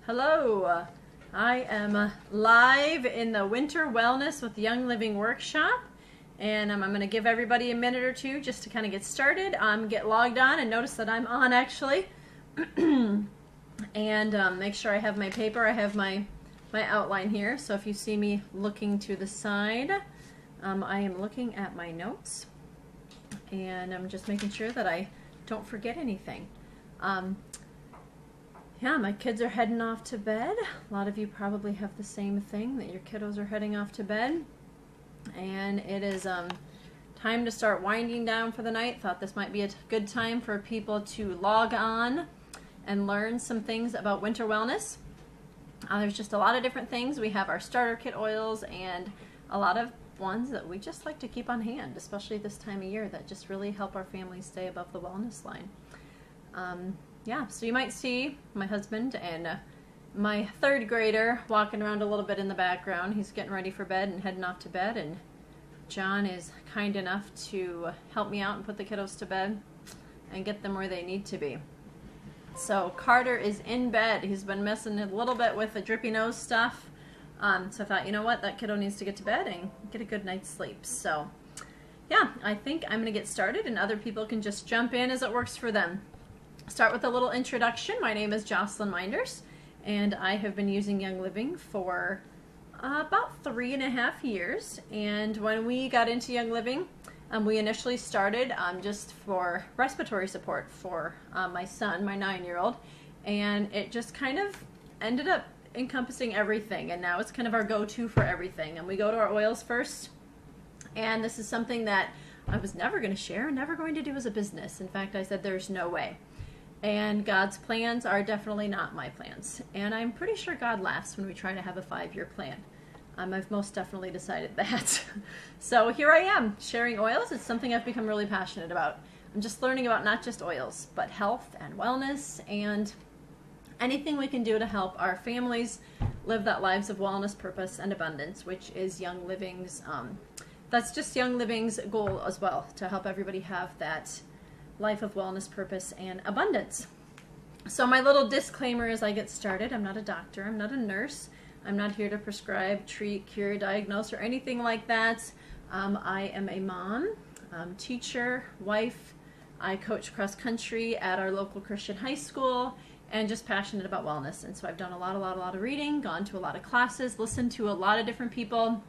Hello, I am live in the Winter Wellness with Young Living workshop, and I'm going to give everybody a minute or two just to kind of get started, get logged on, and notice that I'm on actually, and make sure I have my paper. I have my outline here, so if you see me looking to the side, I am looking at my notes, and I'm just making sure that I don't forget anything. Yeah, my kids are heading off to bed. A lot of you probably have the same thing, that your kiddos are heading off to bed. And it is time to start winding down for the night. Thought this might be a good time for people to log on and learn some things about winter wellness. There's just a lot of different things. We have our starter kit oils and a lot of ones that we just like to keep on hand, especially this time of year, that just really help our families stay above the wellness line. Yeah, so you might see my husband and my third grader walking around a little bit in the background. He's getting ready for bed and heading off to bed, and John is kind enough to help me out and put the kiddos to bed and get them where they need to be. So Carter is in bed. He's been messing a little bit with the drippy nose stuff. So I thought, you know what, that kiddo needs to get to bed and get a good night's sleep. So yeah, I think I'm going to get started, and other people can just jump in as it works for them. Start with a little introduction. My name is Jocelyn Minders, and I have been using Young Living for about 3.5 years. And when we got into Young Living, we initially started just for respiratory support for my son, my 9-year-old, and it just kind of ended up encompassing everything, and now it's kind of our go-to for everything. And we go to our oils first, and this is something that I was never going to share, never going to do as a business. In fact, I said there's no way. And God's plans are definitely not my plans. And I'm pretty sure God laughs when we try to have a 5-year plan. I've most definitely decided that. So here I am, sharing oils. It's something I've become really passionate about. I'm just learning about not just oils, but health and wellness and anything we can do to help our families live that lives of wellness, purpose, and abundance, which is Young Living's, that's just Young Living's goal as well, to help everybody have that life of wellness, purpose, and abundance. So my little disclaimer as I get started: I'm not a doctor, I'm not a nurse, I'm not here to prescribe, treat, cure, diagnose, or anything like that. I am a mom, teacher, wife. I coach cross country at our local Christian high school, and just passionate about wellness. And so I've done a lot of reading, gone to a lot of classes, listened to a lot of different people,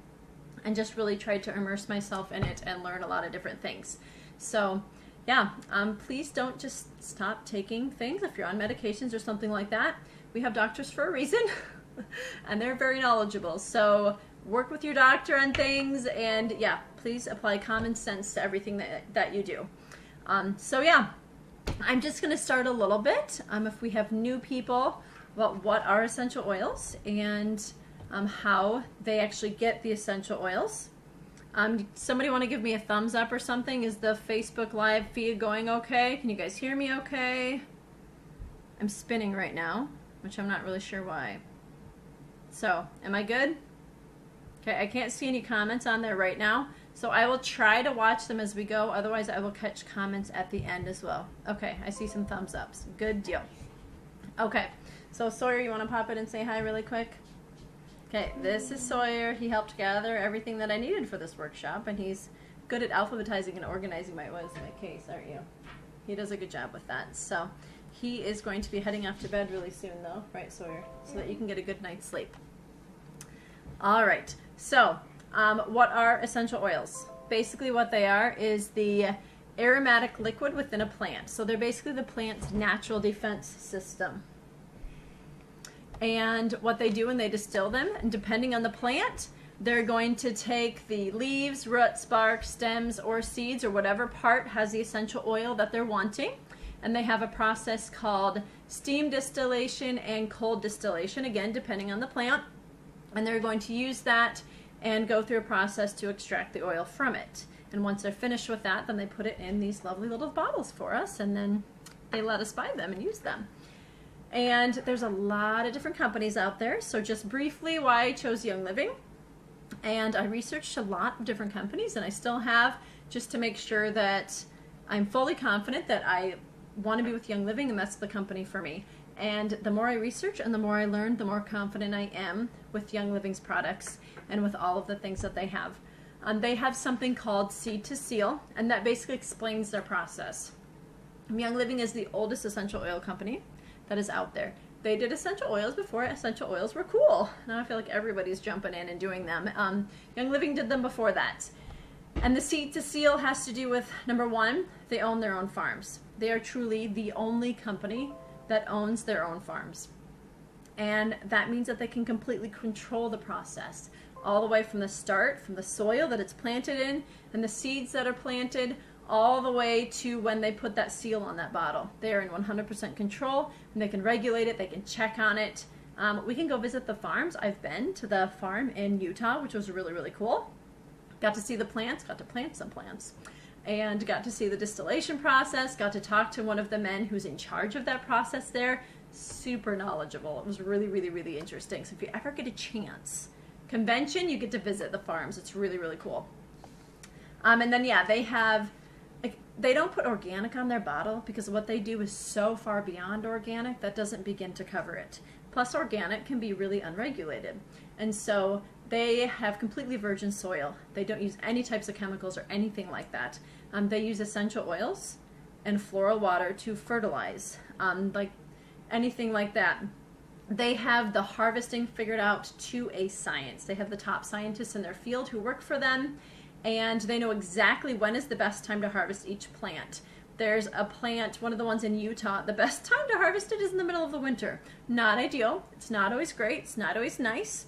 and just really tried to immerse myself in it and learn a lot of different things. So yeah, please don't just stop taking things if you're on medications or something like that. We have doctors for a reason, and they're very knowledgeable. So work with your doctor on things, and yeah, please apply common sense to everything that you do. So yeah, I'm just going to start a little bit. If we have new people, about what are essential oils and how they actually get the essential oils. Somebody want to give me a thumbs up or something? Is the Facebook Live feed going okay? Can you guys hear me okay? I'm spinning right now, which I'm not really sure why. So, am I good? Okay, I can't see any comments on there right now, so I will try to watch them as we go. Otherwise, I will catch comments at the end as well. Okay, I see some thumbs ups. Good deal. Okay, so Sawyer, you want to pop in and say hi really quick? Okay, this is Sawyer. He helped gather everything that I needed for this workshop, and he's good at alphabetizing and organizing my case, aren't you? He does a good job with that. So he is going to be heading off to bed really soon, though, right, Sawyer? So that you can get a good night's sleep. All right, so what are essential oils? Basically what they are is the aromatic liquid within a plant. So they're basically the plant's natural defense system. And what they do when they distill them, and depending on the plant, they're going to take the leaves, roots, bark, stems, or seeds, or whatever part has the essential oil that they're wanting. And they have a process called steam distillation and cold distillation, again, depending on the plant. And they're going to use that and go through a process to extract the oil from it. And once they're finished with that, then they put it in these lovely little bottles for us, and then they let us buy them and use them. And there's a lot of different companies out there. So just briefly why I chose Young Living. And I researched a lot of different companies, and I still have, just to make sure that I'm fully confident that I want to be with Young Living, and that's the company for me. And the more I research and the more I learn, the more confident I am with Young Living's products and with all of the things that they have. They have something called Seed to Seal, and that basically explains their process. Young Living is the oldest essential oil company that is out there. They did essential oils before essential oils were cool. Now I feel like everybody's jumping in and doing them. Young Living did them before that. And the Seed to Seal has to do with, number one, they own their own farms. They are truly the only company that owns their own farms. And that means that they can completely control the process all the way from the start, from the soil that it's planted in and the seeds that are planted, all the way to when they put that seal on that bottle. They are in 100% control, and they can regulate it, they can check on it. We can go visit the farms. I've been to the farm in Utah, which was really, really cool. Got to see the plants, got to plant some plants, and got to see the distillation process, got to talk to one of the men who's in charge of that process there. Super knowledgeable. It was really, really, really interesting. So if you ever get a chance, convention, you get to visit the farms. It's really, really cool. And then, yeah, they have, like, they don't put organic on their bottle because what they do is so far beyond organic that doesn't begin to cover it. Plus, organic can be really unregulated. And so they have completely virgin soil. They don't use any types of chemicals or anything like that. They use essential oils and floral water to fertilize, like anything like that. They have the harvesting figured out to a science. They have the top scientists in their field who work for them, and they know exactly when is the best time to harvest each plant. There's a plant, one of the ones in Utah, the best time to harvest it is in the middle of the winter. Not ideal. It's not always great. It's not always nice.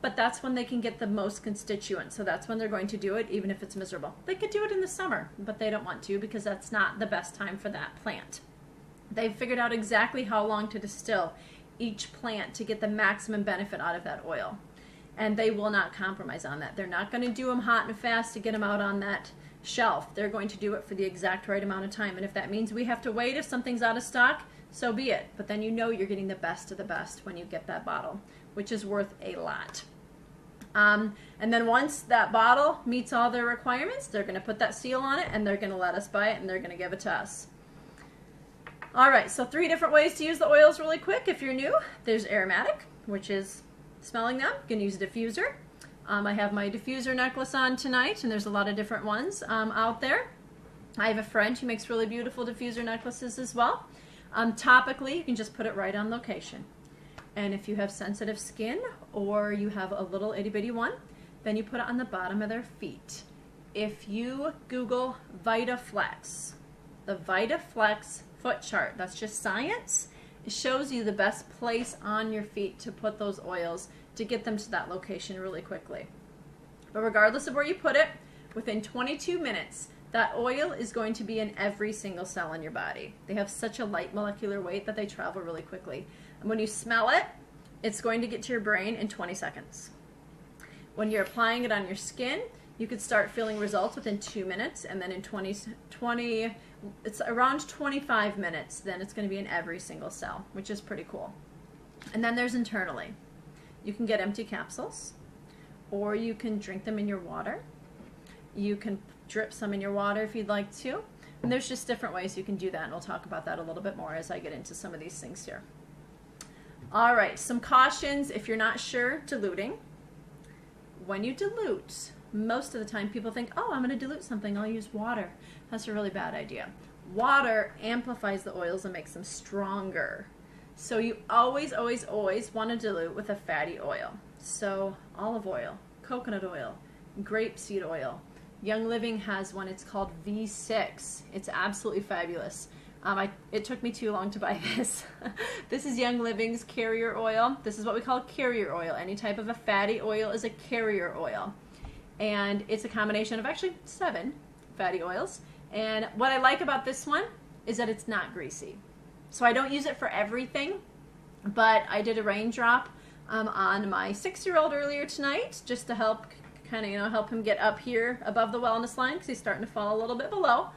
But that's when they can get the most constituents. So that's when they're going to do it, even if it's miserable. They could do it in the summer, but they don't want to because that's not the best time for that plant. They've figured out exactly how long to distill each plant to get the maximum benefit out of that oil. And they will not compromise on that. They're not going to do them hot and fast to get them out on that shelf. They're going to do it for the exact right amount of time. And if that means we have to wait if something's out of stock, so be it. But then you know you're getting the best of the best when you get that bottle, which is worth a lot. And then once that bottle meets all their requirements, they're going to put that seal on it and they're going to let us buy it and they're going to give it to us. All right, so 3 different ways to use the oils really quick if you're new. There's aromatic, which is smelling them. You can use a diffuser. I have my diffuser necklace on tonight, and there's a lot of different ones out there. I have a friend who makes really beautiful diffuser necklaces as well. Topically, you can just put it right on location. And if you have sensitive skin or you have a little itty bitty one, then you put it on the bottom of their feet. If you Google VitaFlex, the VitaFlex foot chart, that's just science. It shows you the best place on your feet to put those oils to get them to that location really quickly. But regardless of where you put it, within 22 minutes, that oil is going to be in every single cell in your body. They have such a light molecular weight that they travel really quickly. And when you smell it, it's going to get to your brain in 20 seconds. When you're applying it on your skin, you could start feeling results within 2 minutes, and then in it's around 25 minutes, then it's going to be in every single cell, which is pretty cool. And then there's internally. You can get empty capsules, or you can drink them in your water. You can drip some in your water if you'd like to. And there's just different ways you can do that, and we'll talk about that a little bit more as I get into some of these things here. All right, some cautions if you're not sure diluting. When you dilute, most of the time people think, oh, I'm going to dilute something, I'll use water. That's a really bad idea. Water amplifies the oils and makes them stronger. So you always, always, always want to dilute with a fatty oil. So olive oil, coconut oil, grapeseed oil. Young Living has one, it's called V6. It's absolutely fabulous. It took me too long to buy this. This is Young Living's carrier oil. This is what we call carrier oil. Any type of a fatty oil is a carrier oil. And it's a combination of actually 7 fatty oils. And what I like about this one is that it's not greasy. So I don't use it for everything, but I did a raindrop on my 6-year-old earlier tonight just to help kind of, help him get up here above the wellness line because he's starting to fall a little bit below.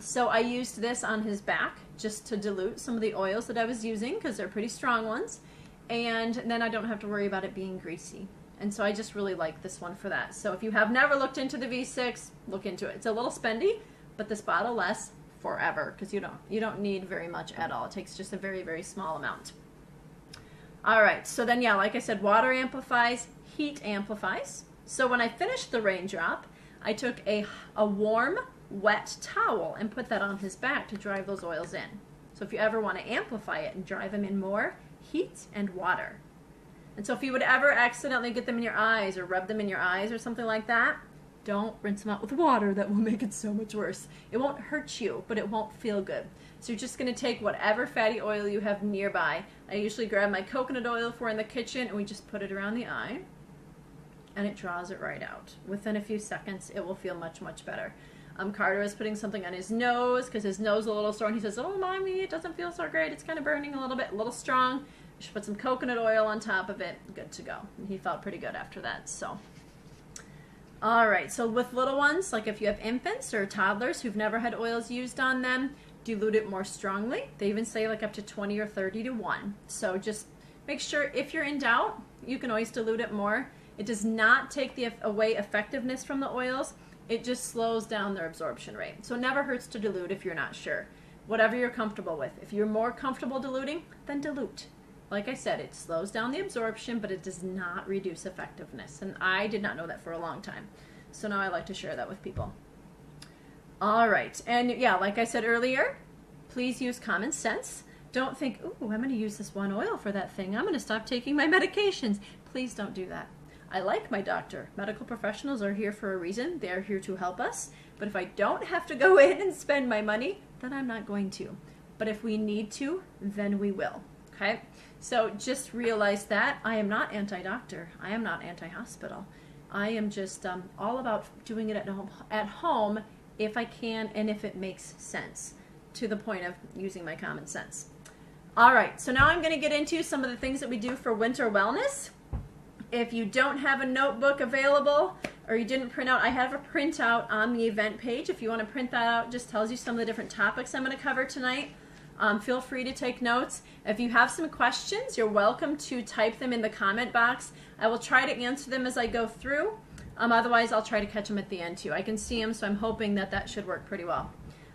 So I used this on his back just to dilute some of the oils that I was using because they're pretty strong ones. And then I don't have to worry about it being greasy. And so I just really like this one for that. So if you have never looked into the V6, look into it. It's a little spendy, but this bottle lasts forever because you don't need very much at all. It takes just a very, very small amount. All right, so then, yeah, like I said, water amplifies, heat amplifies. So when I finished the raindrop, I took a warm, wet towel and put that on his back to drive those oils in. So if you ever want to amplify it and drive them in more, heat and water. And so if you would ever accidentally get them in your eyes or rub them in your eyes or something like that, don't rinse them out with water. That will make it so much worse. It won't hurt you, but it won't feel good. So you're just going to take whatever fatty oil you have nearby. I usually grab my coconut oil if we're in the kitchen, and we just put it around the eye, and it draws it right out. Within a few seconds, it will feel much, much better. Carter is putting something on his nose because his nose is a little sore, and he says, "Oh, Mommy, it doesn't feel so great. It's kind of burning a little bit, a little strong. You should put some coconut oil on top of it." Good to go. And he felt pretty good after that, so. All right, so with little ones, like if you have infants or toddlers who've never had oils used on them, dilute it more strongly. They even say like up to 20 or 30 to 1. So just make sure if you're in doubt, you can always dilute it more. It does not take away effectiveness from the oils. It just slows down their absorption rate. So it never hurts to dilute if you're not sure. Whatever you're comfortable with. If you're more comfortable diluting, then dilute. Like I said, it slows down the absorption, but it does not reduce effectiveness. And I did not know that for a long time. So now I like to share that with people. All right. And yeah, like I said earlier, please use common sense. Don't think, "Ooh, I'm going to use this one oil for that thing. I'm going to stop taking my medications." Please don't do that. I like my doctor. Medical professionals are here for a reason. They are here to help us. But if I don't have to go in and spend my money, then I'm not going to. But if we need to, then we will. Okay? So just realize that I am not anti-doctor. I am not anti-hospital. I am just all about doing it at home if I can and if it makes sense, to the point of using my common sense. All right, so now I'm going to get into some of the things that we do for winter wellness. If you don't have a notebook available or you didn't print out, I have a printout on the event page. If you want to print that out, it just tells you some of the different topics I'm going to cover tonight. Feel free to take notes. If you have some questions, you're welcome to type them in the comment box. I will try to answer them as I go through. Otherwise, I'll try to catch them at the end too. I can see them, so I'm hoping that that should work pretty well.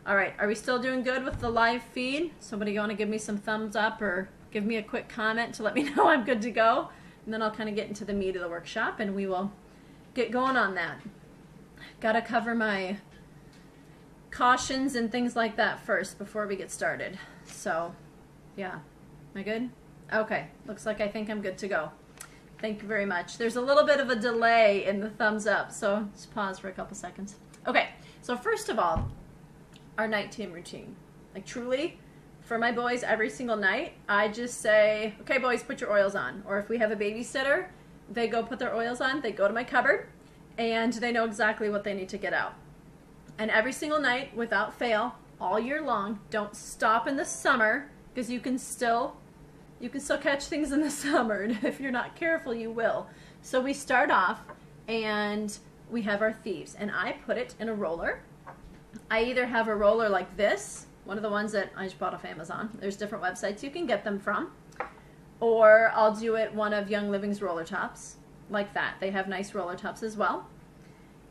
All right, are we still doing good with the live feed? Somebody want to give me some thumbs up or give me a quick comment to let me know I'm good to go? And then I'll kind of get into the meat of the workshop, and we will get going on that. Got to cover my cautions and things like that first before we get started. So, yeah. Am I good? Okay. Looks like I think I'm good to go. Thank you very much. There's a little bit of a delay in the thumbs up, so just pause for a couple seconds. Okay. So first of all, our nighttime routine. Like truly, for my boys every single night, I just say, "Okay, boys, put your oils on." Or if we have a babysitter, they go put their oils on. They go to my cupboard, and they know exactly what they need to get out. And every single night, without fail, all year long, don't stop in the summer, because you can still catch things in the summer. And if you're not careful, you will. So we start off, and we have our thieves. And I put it in a roller. I either have a roller like this, one of the ones that I just bought off Amazon. There's different websites you can get them from. Or I'll do it one of Young Living's roller tops, like that. They have nice roller tops as well.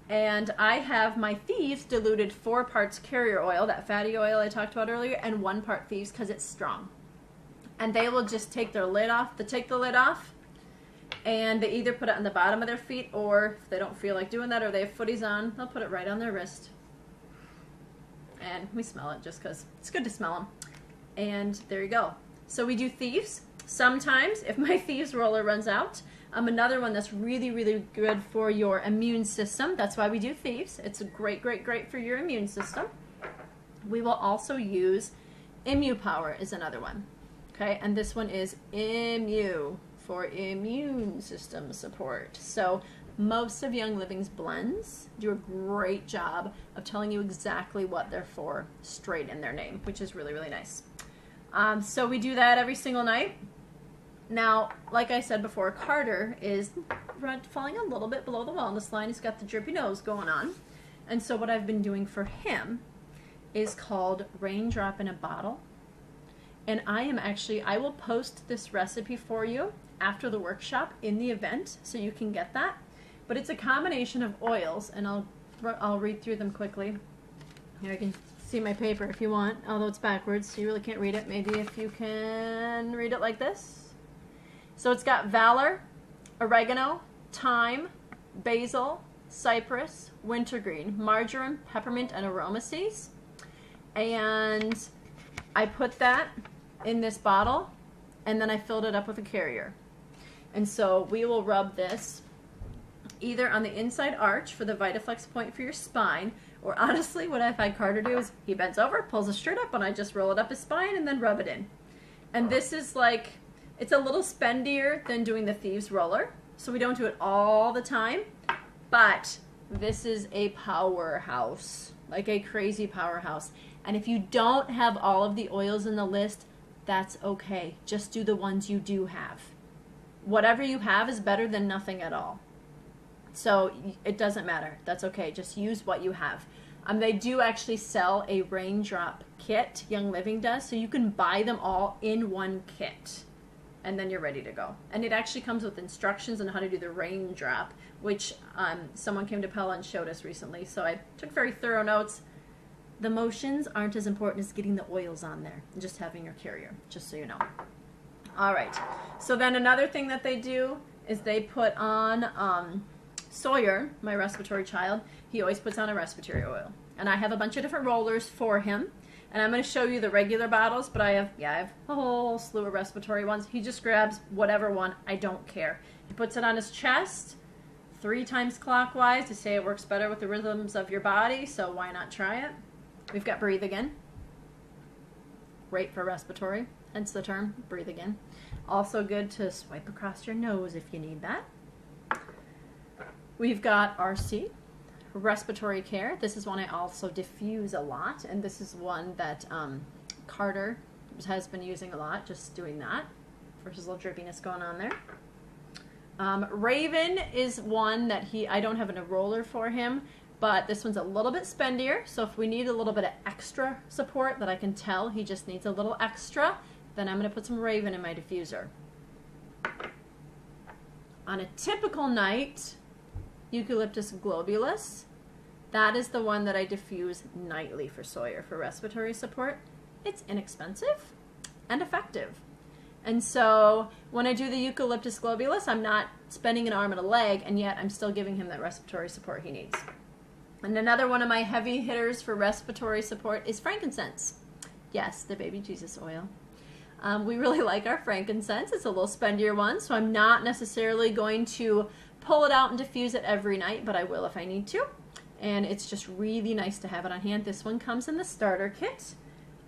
And I have my thieves diluted 4 parts carrier oil, that fatty oil I talked about earlier, and 1 part thieves because it's strong. And they will just take their lid off. They take the lid off, and they either put it on the bottom of their feet, or if they don't feel like doing that or they have footies on, they'll put it right on their wrist. And we smell it just because it's good to smell them. And there you go. So we do thieves. Sometimes, if my thieves roller runs out, another one that's really, really good for your immune system. That's why we do thieves. It's great, great, great for your immune system. We will also use ImmuPower is another one. Okay, and this one is Immu for immune system support. So most of Young Living's blends do a great job of telling you exactly what they're for straight in their name, which is really, really nice. So we do that every single night. Now, like I said before, Carter is falling a little bit below the wellness line. He's got the drippy nose going on. And so what I've been doing for him is called Raindrop in a Bottle. And I will post this recipe for you after the workshop in the event, so you can get that. But it's a combination of oils, and I'll read through them quickly. Here, I can see my paper if you want, although it's backwards, so you really can't read it. Maybe if you can read it like this. So it's got Valor, oregano, thyme, basil, cypress, wintergreen, marjoram, peppermint, and aromaceas. And I put that in this bottle, and then I filled it up with a carrier. And so we will rub this either on the inside arch for the VitaFlex point for your spine, or honestly, what I've had Carter do is he bends over, pulls his shirt up, and I just roll it up his spine and then rub it in. And this is like, it's a little spendier than doing the Thieves Roller, so we don't do it all the time, but this is a powerhouse, like a crazy powerhouse. And if you don't have all of the oils in the list, that's okay. Just do the ones you do have. Whatever you have is better than nothing at all. So it doesn't matter. That's okay. Just use what you have. They do actually sell a raindrop kit, Young Living does, so you can buy them all in one kit, and then you're ready to go. And it actually comes with instructions on how to do the raindrop, which someone came to Pella and showed us recently, so I took very thorough notes. The motions aren't as important as getting the oils on there and just having your carrier, just so you know. All right, so then another thing that they do is they put on Sawyer, my respiratory child, he always puts on a respiratory oil. And I have a bunch of different rollers for him. And I'm going to show you the regular bottles, but I have a whole slew of respiratory ones. He just grabs whatever one. I don't care. He puts it on his chest 3 times clockwise to say it works better with the rhythms of your body, so why not try it? We've got Breathe Again. Great for respiratory, hence the term, Breathe Again. Also good to swipe across your nose if you need that. We've got RC, Respiratory Care. This is one I also diffuse a lot, and this is one that Carter has been using a lot, just doing that for his little drippiness going on there. Raven is one that I don't have a roller for him, but this one's a little bit spendier, so if we need a little bit of extra support that I can tell he just needs a little extra, then I'm going to put some Raven in my diffuser. On a typical night, Eucalyptus globulus. That is the one that I diffuse nightly for Sawyer for respiratory support. It's inexpensive and effective. And so when I do the Eucalyptus globulus, I'm not spending an arm and a leg, and yet I'm still giving him that respiratory support he needs. And another one of my heavy hitters for respiratory support is frankincense. Yes, the baby Jesus oil. We really like our frankincense. It's a little spendier one, so I'm not necessarily going to pull it out and diffuse it every night, but I will if I need to. And it's just really nice to have it on hand. This one comes in the starter kit.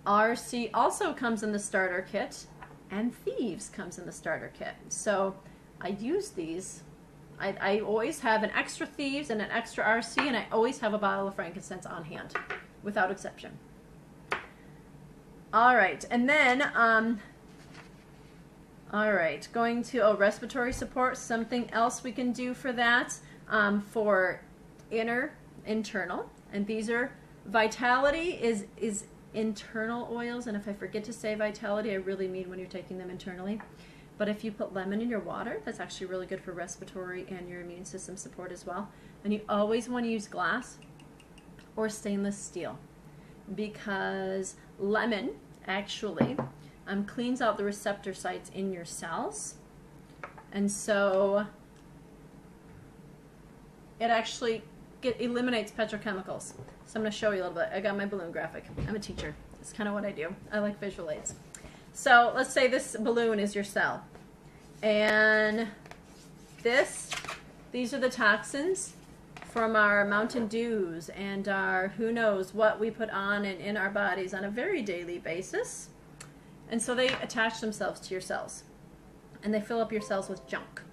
RC also comes in the starter kit, and Thieves comes in the starter kit. So I use these. I always have an extra Thieves and an extra RC, and I always have a bottle of frankincense on hand, without exception. All right, and then, all right, going to respiratory support, something else we can do for that, for internal, and these are, Vitality is internal oils, and if I forget to say Vitality, I really mean when you're taking them internally. But if you put lemon in your water, that's actually really good for respiratory and your immune system support as well. And you always want to use glass or stainless steel, because lemon actually cleans out the receptor sites in your cells, and so it actually eliminates petrochemicals. So I'm going to show you a little bit. I got my balloon graphic. I'm a teacher. It's kind of what I do. I like visual aids. So let's say this balloon is your cell, and these are the toxins from our Mountain Dews and our who knows what we put on and in our bodies on a very daily basis. And so they attach themselves to your cells, and they fill up your cells with junk.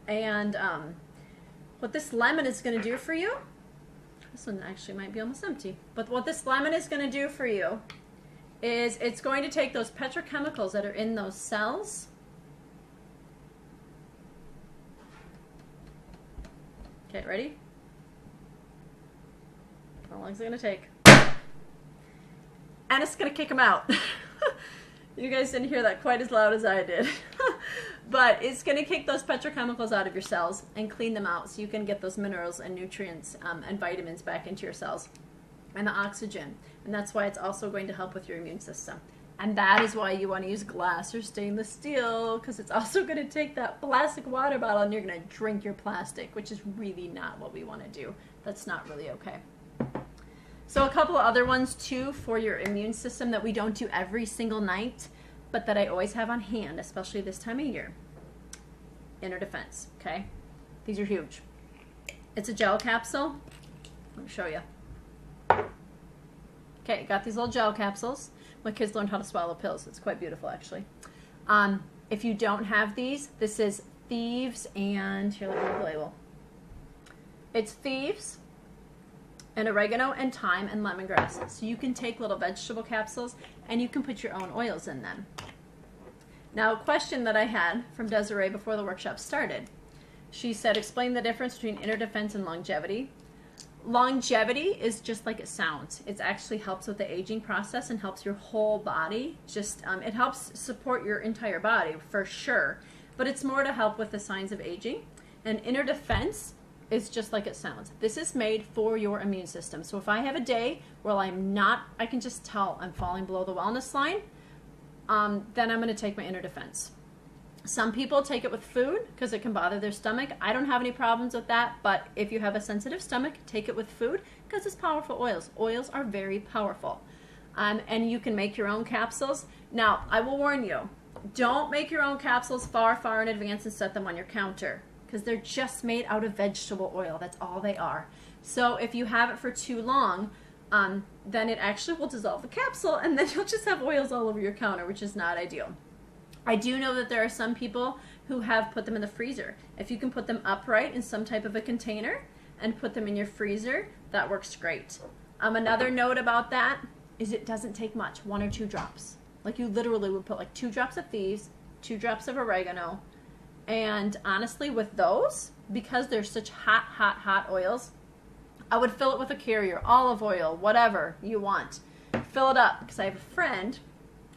And what this lemon is going to do for you, this one actually might be almost empty, but what this lemon is going to do for you is it's going to take those petrochemicals that are in those cells Okay, ready? How long is it going to take? And it's going to kick them out. You guys didn't hear that quite as loud as I did. But it's going to kick those petrochemicals out of your cells and clean them out so you can get those minerals and nutrients and vitamins back into your cells. and the oxygen. And that's why it's also going to help with your immune system. And that is why you want to use glass or stainless steel, because it's also going to take that plastic water bottle and you're going to drink your plastic, which is really not what we want to do. That's not really okay. So a couple of other ones too for your immune system that we don't do every single night, but that I always have on hand, especially this time of year. Inner Defense, okay? These are huge. It's a gel capsule. Let me show you. Okay, got these little gel capsules. My kids learned how to swallow pills. It's quite beautiful, actually. If you don't have these, this is Thieves and, here, let me read the label. It's Thieves and oregano and thyme and lemongrass. So you can take little vegetable capsules and you can put your own oils in them. Now, a question that I had from Desiree before the workshop started. She said, explain the difference between Inner Defense and longevity. Longevity is just like it sounds. It actually helps with the aging process and helps your whole body. Just it helps support your entire body for sure, but it's more to help with the signs of aging. And Inner Defense is just like it sounds. This is made for your immune system. So if I have a day where I can just tell I'm falling below the wellness line, then I'm going to take my Inner Defense. Some people take it with food because it can bother their stomach. I don't have any problems with that, but if you have a sensitive stomach, take it with food because it's powerful oils. Oils are very powerful. And you can make your own capsules. Now, I will warn you, don't make your own capsules far, far in advance and set them on your counter because they're just made out of vegetable oil. That's all they are. So if you have it for too long, then it actually will dissolve the capsule and then you'll just have oils all over your counter, which is not ideal. I do know that there are some people who have put them in the freezer. If you can put them upright in some type of a container and put them in your freezer, that works great. Another note about that is it doesn't take much, 1 or 2 drops. Like you literally would put like 2 drops of Thieves, 2 drops of oregano, and honestly with those, because they're such hot, hot, hot oils, I would fill it with a carrier, olive oil, whatever you want. Fill it up, because I have a friend,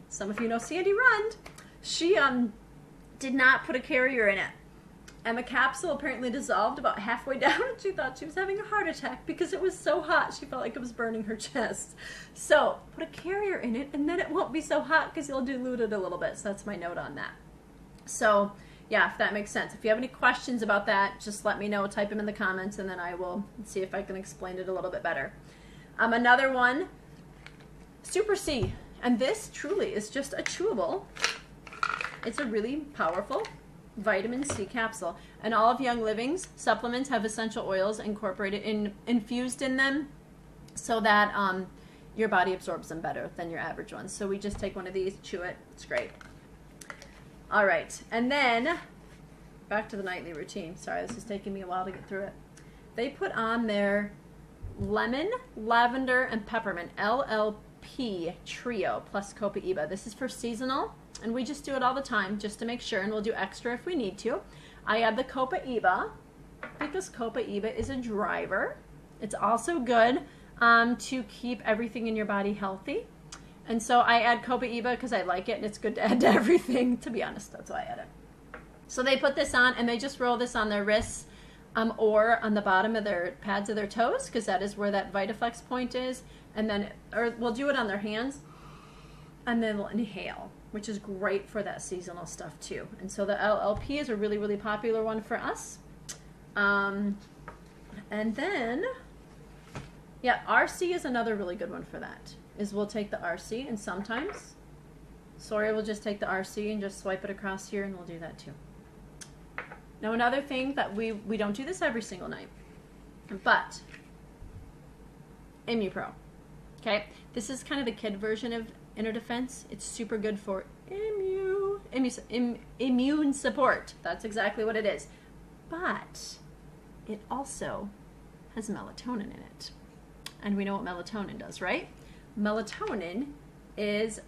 some of you know Sandy Rund, she did not put a carrier in it. And the capsule apparently dissolved about halfway down and she thought she was having a heart attack because it was so hot. She felt like it was burning her chest. So put a carrier in it and then it won't be so hot because you'll dilute it a little bit. So that's my note on that. So yeah, if that makes sense. If you have any questions about that, just let me know. Type them in the comments and then I will see if I can explain it a little bit better. Another one, Super C. And this truly is just a chewable. It's a really powerful vitamin C capsule. And all of Young Living's supplements have essential oils infused in them so that your body absorbs them better than your average ones. So we just take one of these, chew it, it's great. All right, and then back to the nightly routine. Sorry, this is taking me a while to get through it. They put on their lemon, lavender, and peppermint LLP trio plus Copaiba. This is for seasonal. And we just do it all the time just to make sure, and we'll do extra if we need to. I add the Copaiba because Copaiba is a driver. It's also good to keep everything in your body healthy. And so I add Copaiba because I like it and it's good to add to everything. To be honest, that's why I add it. So they put this on and they just roll this on their wrists or on the bottom of their pads of their toes because that is where that Vitaflex point is. And then, or we'll do it on their hands and then we'll inhale, which is great for that seasonal stuff too. And so the LLP is a really, really popular one for us. And then, yeah, RC is another really good one for that, is we'll take the RC and sometimes Sawyer will just take the RC and just swipe it across here and we'll do that too. Now another thing that we don't do this every single night, but ImmuPro, okay? This is kind of the kid version of Inner Defense. It's super good for immune support. That's exactly what it is. But it also has melatonin in it. And we know what melatonin does, right? Melatonin is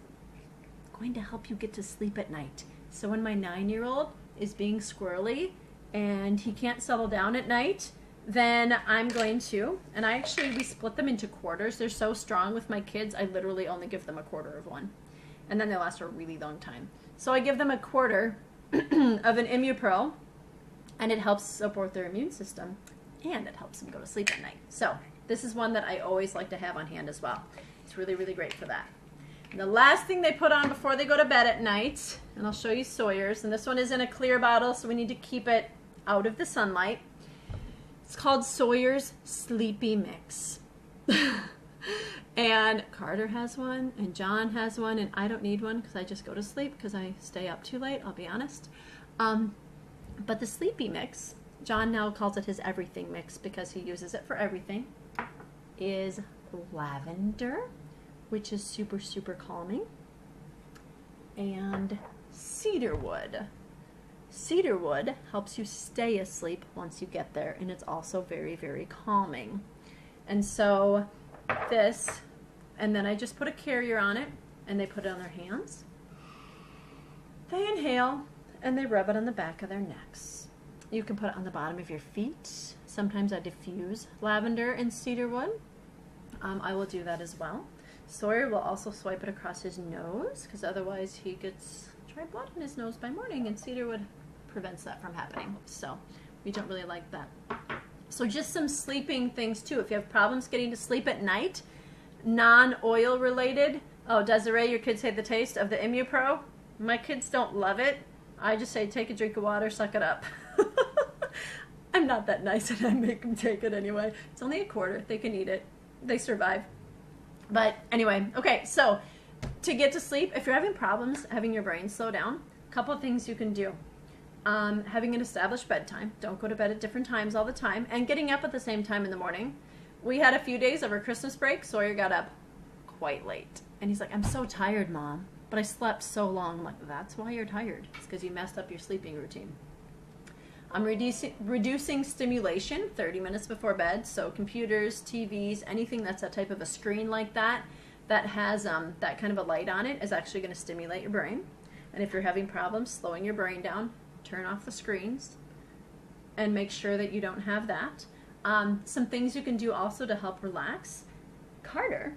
going to help you get to sleep at night. So when my 9-year-old is being squirrely and he can't settle down at night, then I'm going to, and we split them into quarters. They're so strong with my kids, I literally only give them a quarter of one. And then they last a really long time. So I give them a quarter of an ImmuPro, and it helps support their immune system, and it helps them go to sleep at night. So This is one that I always like to have on hand as well. It's really, really great for that. And the last thing they put on before they go to bed at night, and I'll show you Sawyer's, and this one is in a clear bottle, so we need to keep it out of the sunlight. It's called Sawyer's Sleepy Mix. And Carter has one, and John has one, and I don't need one because I just go to sleep because I stay up too late, I'll be honest. But the Sleepy Mix, John now calls it his everything mix because he uses it for everything, is lavender, which is super, super calming, and cedarwood. Cedarwood helps you stay asleep once you get there, and it's also very, very calming. And so this, and then I just put a carrier on it, and they put it on their hands. They inhale, and they rub it on the back of their necks. You can put it on the bottom of your feet. Sometimes I diffuse lavender and cedarwood. I will do that as well. Sawyer will also swipe it across his nose because otherwise he gets dry blood in his nose by morning, and cedarwood prevents that from happening. So we don't really like that. So just some sleeping things too. If you have problems getting to sleep at night, non-oil related. Oh, Desiree, your kids hate the taste of the ImmuPro. My kids don't love it. I just say take a drink of water, suck it up. I'm not that nice and I make them take it anyway. It's only a quarter. They can eat it. They survive. But anyway, okay, so to get to sleep, if you're having problems having your brain slow down, a couple of things you can do. Having an established bedtime. Don't go to bed at different times all the time. And getting up at the same time in the morning. We had a few days over Christmas break. Sawyer got up quite late. And he's like, I'm so tired, Mom. But I slept so long. I'm like, that's why you're tired. It's because you messed up your sleeping routine. I'm reducing stimulation 30 minutes before bed. So computers, TVs, anything that's a type of a screen like that, that has that kind of a light on it is actually going to stimulate your brain. And if you're having problems slowing your brain down, turn off the screens and make sure that you don't have that. Some things you can do also to help relax. Carter,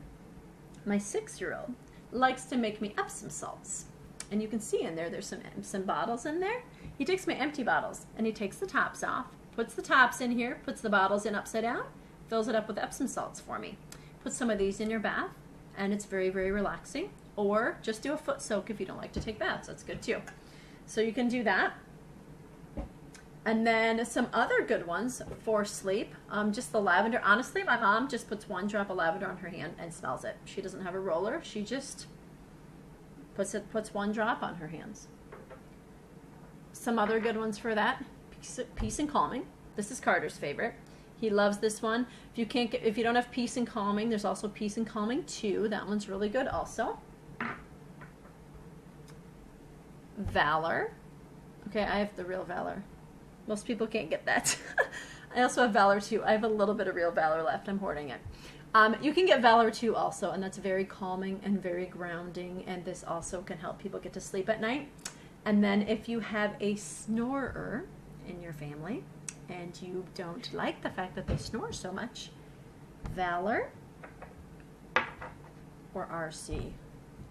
my 6-year-old, likes to make me Epsom salts. And you can see in there, there's some bottles in there. He takes my empty bottles and he takes the tops off, puts the tops in here, puts the bottles in upside down, fills it up with Epsom salts for me. Put some of these in your bath and it's very, very relaxing. Or just do a foot soak if you don't like to take baths. That's good too. So you can do that. And then some other good ones for sleep, just the lavender. Honestly, my mom just puts 1 drop of lavender on her hand and smells it. She doesn't have a roller. She just puts 1 drop on her hands. Some other good ones for that, peace and calming. This is Carter's favorite. He loves this one. If you don't have peace and calming, there's also peace and calming 2. That one's really good also. Valor. Okay, I have the real Valor. Most people can't get that. I also have Valor 2. I have a little bit of real Valor left. I'm hoarding it. You can get Valor 2 also, and that's very calming and very grounding, and this also can help people get to sleep at night. And then if you have a snorer in your family and you don't like the fact that they snore so much, Valor or RC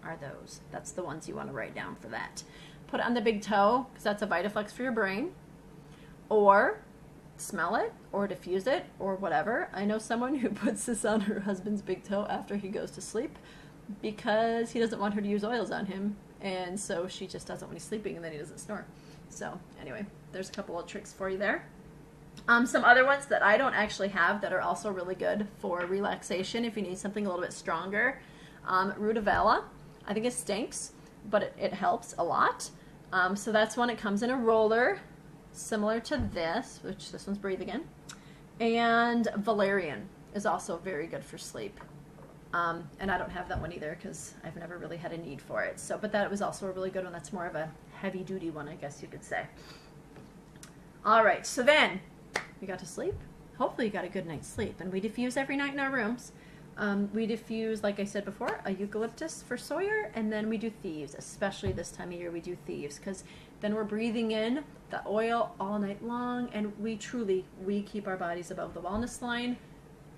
are those. That's the ones you want to write down for that. Put it on the big toe because that's a Vitaflex for your brain. Or smell it or diffuse it or whatever. I know someone who puts this on her husband's big toe after he goes to sleep because he doesn't want her to use oils on him, and so she just does it when he's sleeping and then he doesn't snore. So anyway, there's a couple of tricks for you there. Some other ones that I don't actually have that are also really good for relaxation if you need something a little bit stronger. Rudavella, I think it stinks, but it helps a lot. So that's one. It comes in a roller similar to this, which this one's Breathe Again. And valerian is also very good for sleep. And I don't have that one either because I've never really had a need for it. So, but that was also a really good one. That's more of a heavy duty one, I guess you could say. All right, so then we got to sleep. Hopefully you got a good night's sleep. And we diffuse every night in our rooms. We diffuse, like I said before, a eucalyptus for Sawyer, and then we do thieves, especially this time of year we do thieves, because then we're breathing in the oil all night long, and we keep our bodies above the wellness line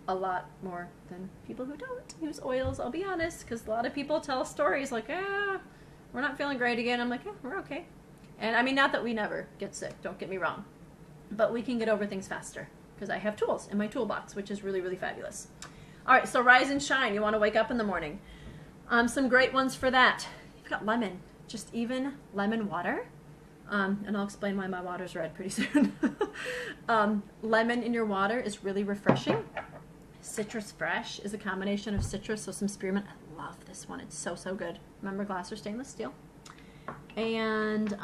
a lot more than people who don't use oils, I'll be honest, because a lot of people tell stories like, we're not feeling great again. I'm like, yeah, we're okay. And I mean, not that we never get sick, don't get me wrong, but we can get over things faster. because I have tools in my toolbox, which is really, really fabulous. All right, so rise and shine. You want to wake up in the morning. Some great ones for that. You've got lemon, just even lemon water. And I'll explain why my water's red pretty soon. Lemon in your water is really refreshing. Citrus Fresh is a combination of citrus, so some spearmint. I love this one. It's so, so good. Remember, glass or stainless steel. And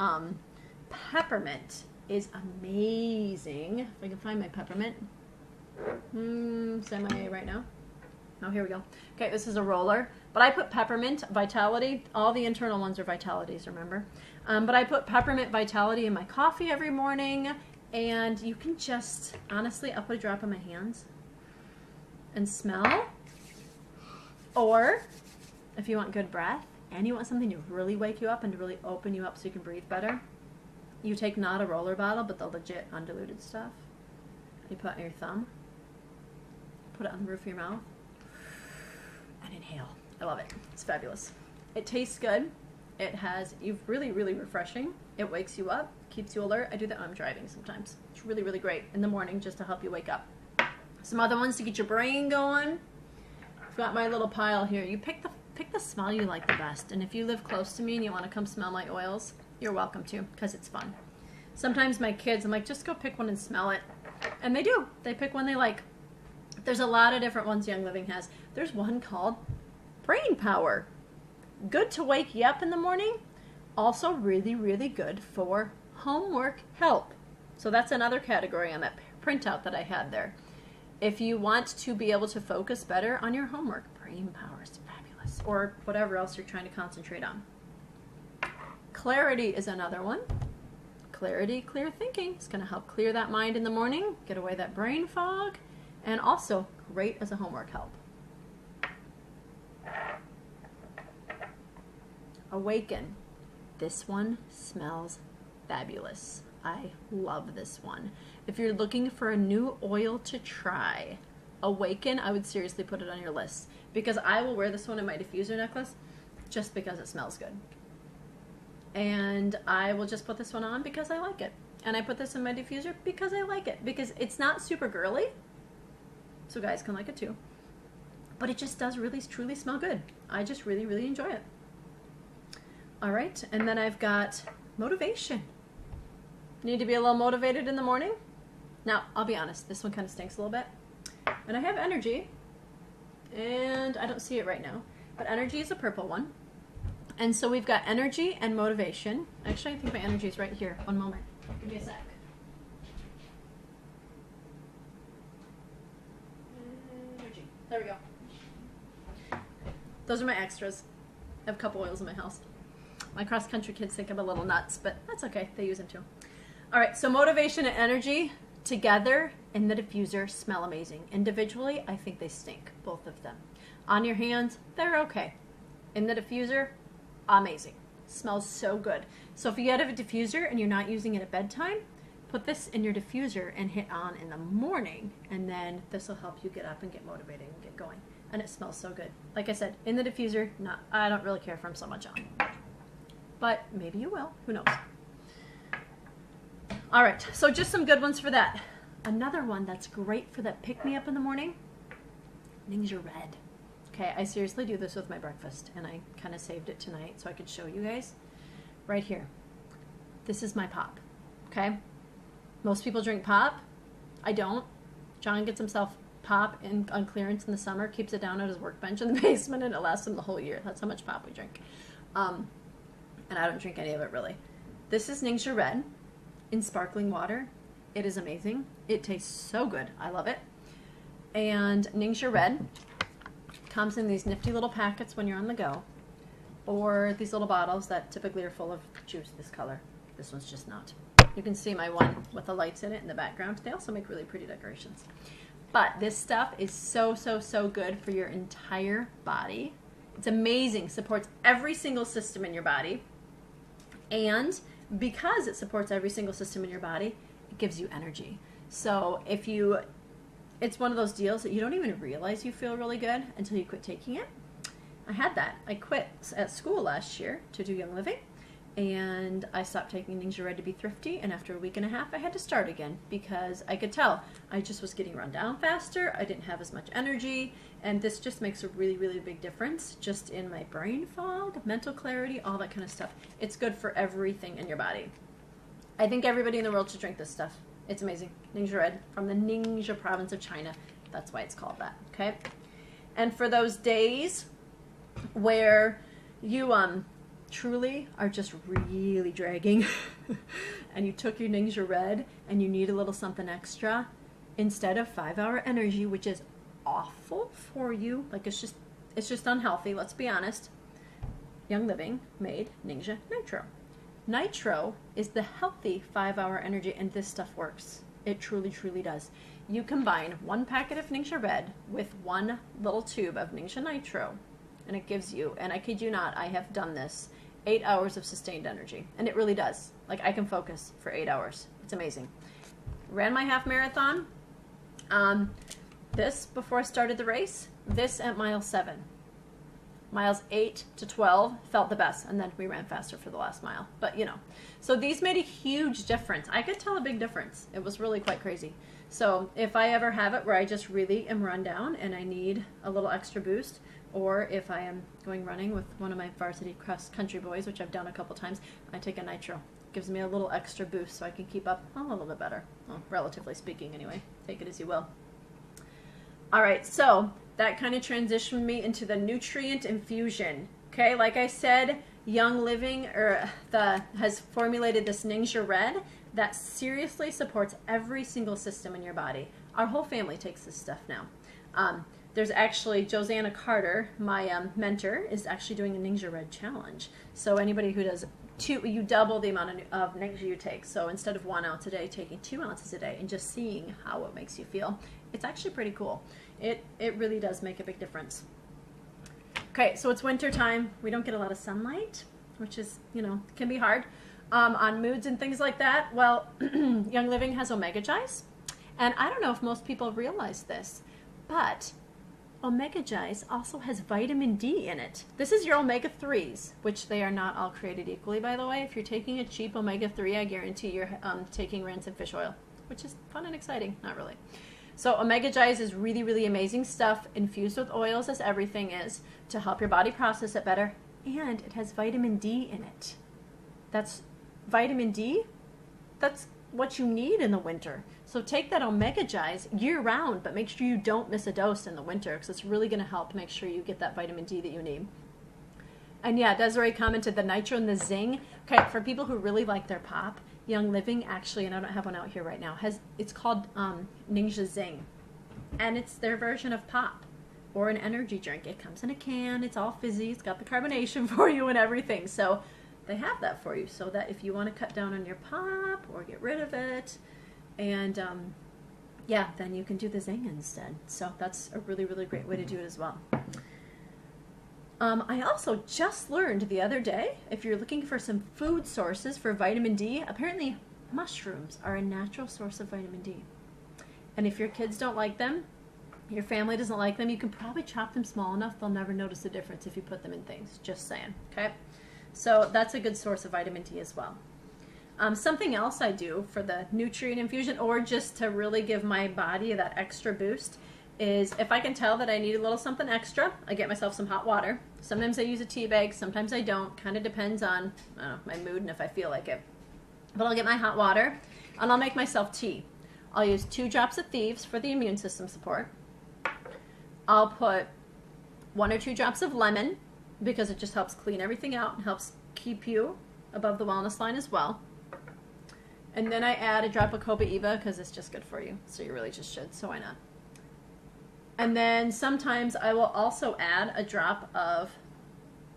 peppermint is amazing. If I can find my peppermint. Semi right now. Oh, here we go. Okay, this is a roller. But I put peppermint, vitality. All the internal ones are vitalities, remember? But I put peppermint vitality in my coffee every morning. And you can just, honestly, I'll put a drop in my hands and smell. Or, if you want good breath, and you want something to really wake you up and to really open you up so you can breathe better, you take not a roller bottle, but the legit undiluted stuff. You put it on your thumb. Put it on the roof of your mouth. And inhale. I love it. It's fabulous. It tastes good. It has, really, really refreshing. It wakes you up, keeps you alert. I do that when I'm driving sometimes. It's really, really great in the morning just to help you wake up. Some other ones to get your brain going. I've got my little pile here. You pick the smell you like the best. And if you live close to me and you want to come smell my oils, you're welcome to, because it's fun. Sometimes my kids, I'm like, just go pick one and smell it. And they do. They pick one they like. There's a lot of different ones Young Living has. There's one called Brain Power. Good to wake you up in the morning. Also really, really good for homework help. So that's another category on that printout that I had there. If you want to be able to focus better on your homework, Brain Power is fabulous. Or whatever else you're trying to concentrate on. Clarity is another one. Clarity, clear thinking. It's going to help clear that mind in the morning, get away that brain fog, and also great as a homework help. Awaken. This one smells fabulous. I love this one. If you're looking for a new oil to try, Awaken, I would seriously put it on your list, because I will wear this one in my diffuser necklace just because it smells good. And I will just put this one on because I like it. And I put this in my diffuser because I like it, because it's not super girly, so guys can like it too, but it just does really truly smell good. I just really, really enjoy it. All right, and then I've got motivation. Need to be a little motivated in the morning? Now, I'll be honest, this one kind of stinks a little bit. And I have energy, and I don't see it right now, but energy is a purple one. And so we've got energy and motivation. Actually, I think my energy is right here. One moment. Give me a sec. Energy. There we go. Those are my extras. I have a couple oils in my house. My cross-country kids think I'm a little nuts, but that's okay. They use them too. All right, so motivation and energy together in the diffuser smell amazing. Individually, I think they stink, both of them. On your hands, they're okay. In the diffuser, amazing. Smells so good. So if you have a diffuser and you're not using it at bedtime, put this in your diffuser and hit on in the morning, and then this will help you get up and get motivated and get going. And it smells so good. Like I said, in the diffuser, I don't really care if I'm so much on. But maybe you will. Who knows? All right, so just some good ones for that. Another one that's great for that pick-me-up in the morning, Ningxia Red. Okay, I seriously do this with my breakfast, and I kind of saved it tonight so I could show you guys. Right here. This is my pop, okay? Most people drink pop. I don't. John gets himself pop on clearance in the summer, keeps it down at his workbench in the basement, and it lasts him the whole year. That's how much pop we drink. And I don't drink any of it, really. This is Ningxia Red in sparkling water. It is amazing. It tastes so good. I love it. And Ningxia Red comes in these nifty little packets when you're on the go, or these little bottles that typically are full of juice this color. This one's just not. You can see my one with the lights in it in the background. They also make really pretty decorations. But this stuff is so, so, so good for your entire body. It's amazing. Supports every single system in your body. And because it supports every single system in your body, it gives you energy. So it's one of those deals that you don't even realize you feel really good until you quit taking it. I had that. I quit at school last year to do Young Living, and I stopped taking Ningxia Red to be thrifty, and after a week and a half I had to start again because I could tell I just was getting run down faster, I didn't have as much energy, and this just makes a really, really big difference just in my brain fog, mental clarity, all that kind of stuff. It's good for everything in your body. I think everybody in the world should drink this stuff. It's amazing. Ningxia Red from the Ningxia province of China. That's why it's called that, okay? And for those days where you truly are just really dragging and you took your Ningxia Red and you need a little something extra, instead of 5-hour energy, which is awful for you, like it's just unhealthy, let's be honest, Young Living made Ningxia Nitro. Nitro is the healthy 5-hour energy, and this stuff works. It truly, truly does. You combine 1 packet of Ningxia Red with 1 little tube of Ningxia Nitro, and it gives you, and I kid you not, I have done this, 8 hours of sustained energy. And it really does. Like, I can focus for 8 hours. It's amazing. Ran my half marathon. This before I started the race. This at mile 7. Miles 8 to 12 felt the best, and then we ran faster for the last mile. But, you know. So these made a huge difference. I could tell a big difference. It was really quite crazy. So if I ever have it where I just really am run down and I need a little extra boost, or if I am going running with one of my varsity cross country boys, which I've done a couple times, I take a Nitro. It gives me a little extra boost so I can keep up a little bit better. Well, relatively speaking anyway. Take it as you will. All right, so that kind of transitioned me into the nutrient infusion. Okay, like I said, Young Living has formulated this Ningxia Red that seriously supports every single system in your body. Our whole family takes this stuff now. There's actually Josanna Carter, my mentor, is actually doing a Ningxia Red challenge. So anybody who does you double the amount of Ningxia you take. So instead of 1 ounce a day, taking 2 ounces a day and just seeing how it makes you feel. It's actually pretty cool. It really does make a big difference. Okay, so it's winter time. We don't get a lot of sunlight, which is, you know, can be hard on moods and things like that. Well, Young Living has Omega Gies, and I don't know if most people realize this, but Omega Gies also has vitamin D in it. This is your omega-3s, which they are not all created equally, by the way. If you're taking a cheap omega-3, I guarantee you're taking rancid fish oil, which is fun and exciting. Not really. So Omega Gies is really, really amazing stuff, infused with oils as everything is, to help your body process it better. And it has vitamin D in it. That's vitamin D. That's what you need in the winter. So take that Omega Gies year round, but make sure you don't miss a dose in the winter, because it's really going to help make sure you get that vitamin D that you need. And yeah, Desiree commented the Nitro and the Zing. Okay, for people who really like their pop, Young Living actually, and I don't have one out here right now, it's called Ningxia Zing. And it's their version of pop or an energy drink. It comes in a can, it's all fizzy, it's got the carbonation for you and everything. So they have that for you, so that if you want to cut down on your pop or get rid of it, and yeah, then you can do the Zing instead. So that's a really, really great way to do it as well. I also just learned the other day, if you're looking for some food sources for vitamin D, apparently mushrooms are a natural source of vitamin D. And if your kids don't like them, your family doesn't like them, you can probably chop them small enough they'll never notice the difference if you put them in things. Just saying, okay? So that's a good source of vitamin D as well. Something else I do for the nutrient infusion, or just to really give my body that extra boost, is if I can tell that I need a little something extra, I get myself some hot water. Sometimes I use a tea bag, sometimes I don't. Kind of depends on my mood and if I feel like it. But I'll get my hot water and I'll make myself tea. I'll use 2 drops of Thieves for the immune system support. I'll put 1 or 2 drops of lemon because it just helps clean everything out and helps keep you above the wellness line as well. And then I add a drop of Cobaiba because it's just good for you. So you really just should, so why not? And then sometimes I will also add a drop of